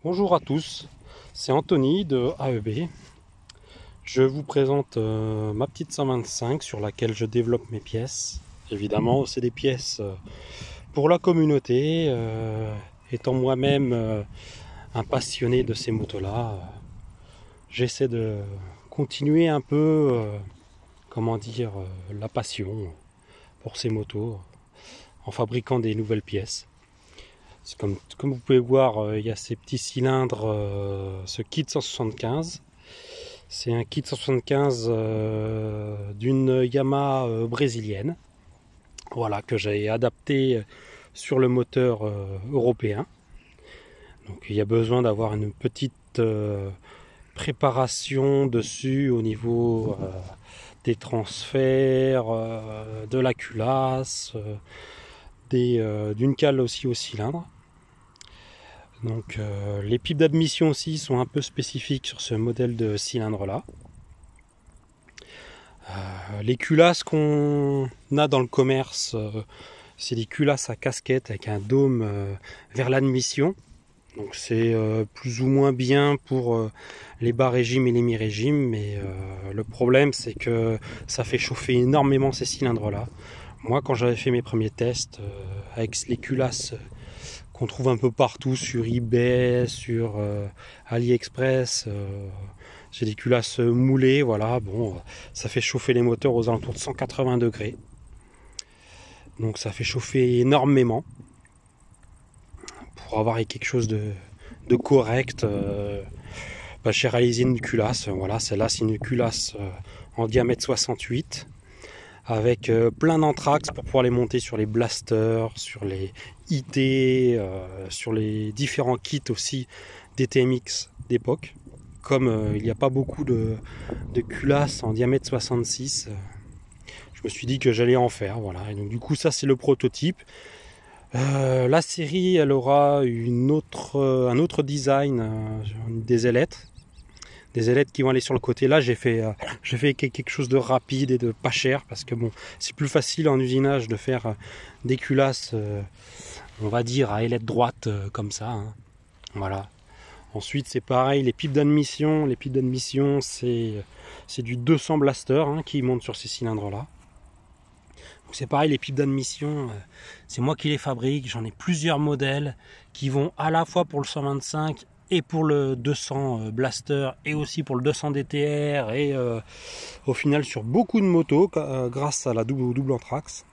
Bonjour à tous, c'est Anthony de AEB. Je vous présente ma petite 125 sur laquelle je développe mes pièces. Évidemment, c'est des pièces pour la communauté. Étant moi-même un passionné de ces motos-là, j'essaie de continuer un peu, la passion pour ces motos en fabriquant des nouvelles pièces. Comme vous pouvez voir, il y a ces petits cylindres, ce kit 175. C'est un kit 175 d'une Yamaha brésilienne, voilà, que j'ai adapté sur le moteur européen. Donc il y a besoin d'avoir une petite préparation dessus au niveau des transferts, de la culasse, d'une cale aussi au cylindre. Donc les pipes d'admission aussi sont un peu spécifiques sur ce modèle de cylindre là. Les culasses qu'on a dans le commerce, c'est des culasses à casquette avec un dôme vers l'admission. Donc c'est plus ou moins bien pour les bas régimes et les mi-régimes, mais le problème c'est que ça fait chauffer énormément ces cylindres là. Moi quand j'avais fait mes premiers tests avec les culasses qu'on trouve un peu partout sur eBay, sur AliExpress, j'ai des culasses moulées, voilà, bon, ça fait chauffer les moteurs aux alentours de 180 degrés. Donc ça fait chauffer énormément. Pour avoir quelque chose de correct, j'ai réalisé une culasse. Voilà, celle-là c'est une culasse en diamètre 68 avec plein d'anthrax pour pouvoir les monter sur les blasters, sur les IT, sur les différents kits aussi DTMX d'époque. Comme il n'y a pas beaucoup de culasses en diamètre 66, je me suis dit que j'allais en faire. Voilà. Et donc du coup ça c'est le prototype. La série elle aura un autre design, des ailettes. Des ailettes qui vont aller sur le côté. Là j'ai fait quelque chose de rapide et de pas cher parce que bon c'est plus facile en usinage de faire des culasses on va dire à ailette droite comme ça, hein. Voilà. Ensuite c'est pareil, les pipes d'admission c'est du 200 blaster, hein, qui monte sur ces cylindres là. C'est pareil, les pipes d'admission, c'est moi qui les fabrique, j'en ai plusieurs modèles qui vont à la fois pour le 125 et pour le 200 Blaster et aussi pour le 200 DTR et au final sur beaucoup de motos grâce à la double anthrax.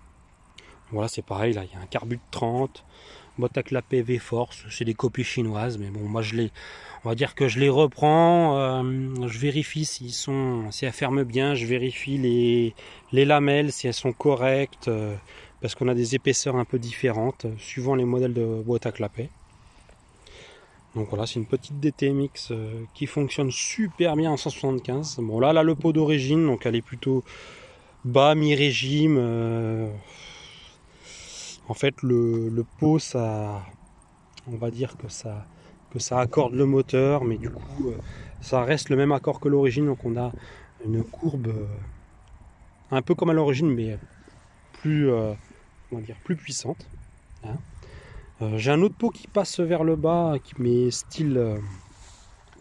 Voilà, c'est pareil, là il y a un carbu de 30, boîte à clapet V-Force, c'est des copies chinoises, mais bon moi on va dire que je les reprends, je vérifie si elles ferment bien, je vérifie les lamelles si elles sont correctes, parce qu'on a des épaisseurs un peu différentes suivant les modèles de boîte à clapet. Donc voilà, c'est une petite DTMX qui fonctionne super bien en 175. Bon là, elle a le pot d'origine, donc elle est plutôt bas, mi-régime. En fait, le pot, ça, on va dire que ça accorde le moteur, mais du coup, ça reste le même accord que l'origine. Donc on a une courbe un peu comme à l'origine, mais plus, on va dire, plus puissante, hein. J'ai un autre pot qui passe vers le bas, qui met style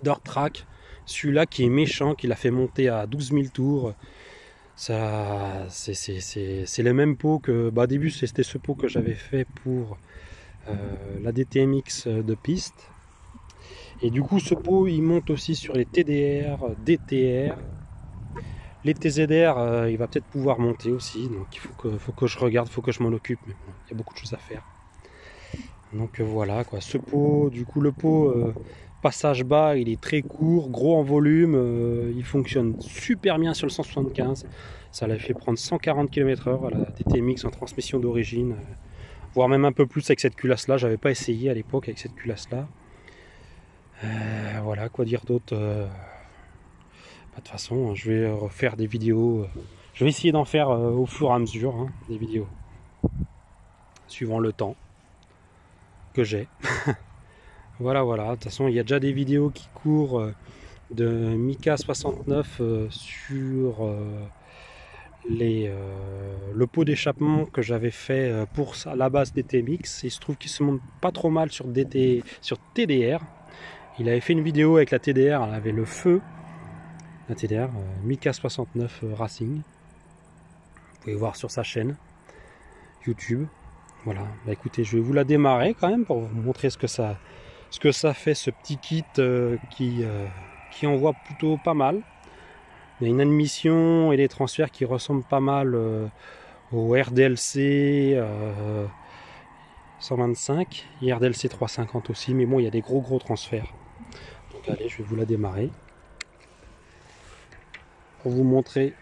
dirt track. Celui-là qui est méchant, qui l'a fait monter à 12 000 tours. Ça, c'est le même pot que. Bah, au début, c'était ce pot que j'avais fait pour la DTMX de piste. Et du coup, ce pot il monte aussi sur les TDR, DTR. Les TZR, il va peut-être pouvoir monter aussi. Donc il faut que je regarde, il faut que je m'en occupe. Mais bon, il y a beaucoup de choses à faire. Donc voilà quoi, ce pot, du coup le pot passage bas, il est très court, gros en volume, il fonctionne super bien sur le 175, ça l'a fait prendre 140 km/h à la DTMX en transmission d'origine, voire même un peu plus avec cette culasse là, j'avais pas essayé à l'époque avec cette culasse là. Voilà, quoi dire d'autre, de toute façon je vais refaire des vidéos, je vais essayer d'en faire au fur et à mesure, hein, des vidéos, suivant le temps que j'ai. Voilà, de toute façon il y a déjà des vidéos qui courent de Mika 69 sur le pot d'échappement que j'avais fait pour la base DTMX. Il se trouve qu'il se monte pas trop mal sur TDR. Il avait fait une vidéo avec la TDR, elle avait le feu. La TDR Mika 69 Racing. Vous pouvez voir sur sa chaîne YouTube. Voilà, bah écoutez, je vais vous la démarrer quand même pour vous montrer ce que ça fait, ce petit kit qui envoie plutôt pas mal. Il y a une admission et des transferts qui ressemblent pas mal au RDLC 125 et RDLC 350 aussi, mais bon, il y a des gros transferts. Donc allez, je vais vous la démarrer pour vous montrer.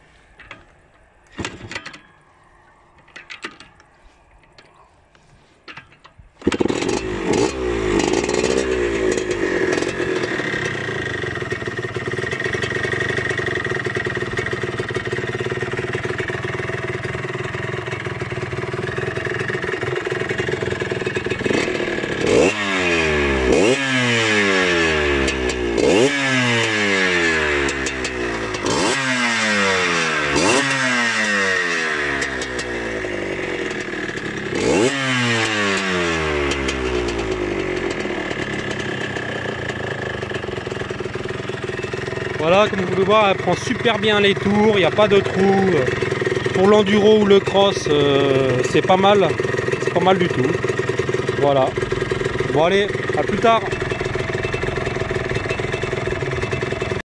Voilà, comme vous pouvez voir, elle prend super bien les tours, il n'y a pas de trou. Pour l'enduro ou le cross, c'est pas mal du tout. Voilà. Bon allez, à plus tard.